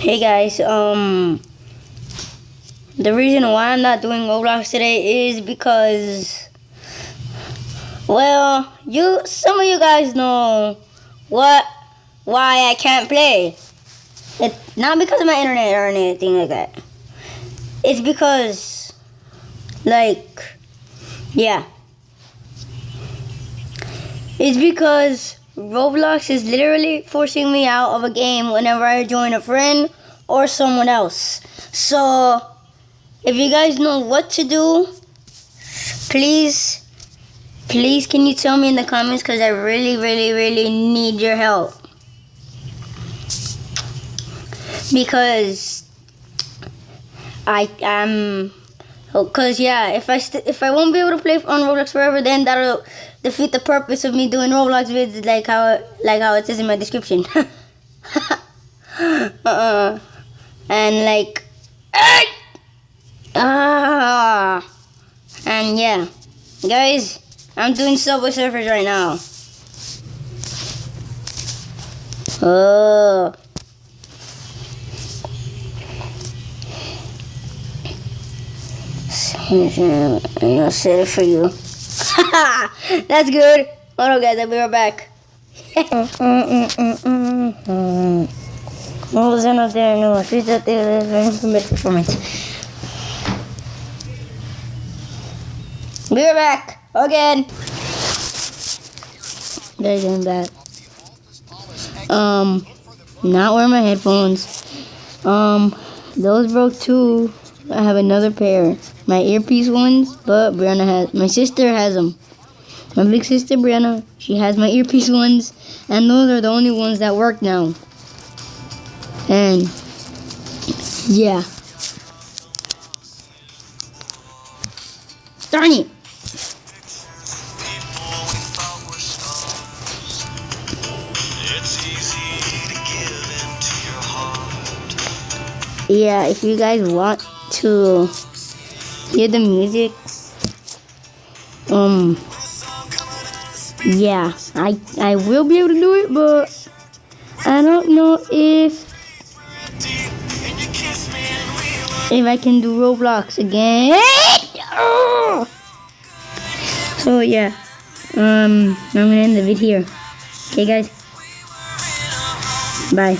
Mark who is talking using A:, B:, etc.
A: Hey guys, the reason why I'm not doing Roblox today is because, well, some of you guys know why I can't play. It's not because of my internet or anything like that. It's because, yeah. It's because Roblox is literally forcing me out of a game whenever I join a friend or someone else. So, if you guys know what to do, please can you tell me in the comments, because I really need your help. Because if I won't be able to play on Roblox forever, then that'll defeat the purpose of me doing Roblox vids like how it says in my description. And and yeah, guys, I'm doing Subway Surfers right now. Oh. I'm gonna set it for you. That's good. Hold on, guys. I'll be right back. What was out there? No, she's out there. Very performance. Be right back. Again. Guys, I'm back. Not wearing my headphones. Those broke too. I have another pair. My earpiece ones, but my sister has them. My big sister Brianna, she has my earpiece ones, and those are the only ones that work now. And yeah. Darn it. Yeah, if you guys want to hear the music, yeah, I will be able to do it, but I don't know if I can do Roblox again. So yeah, I'm gonna end the video here. Okay, guys, bye.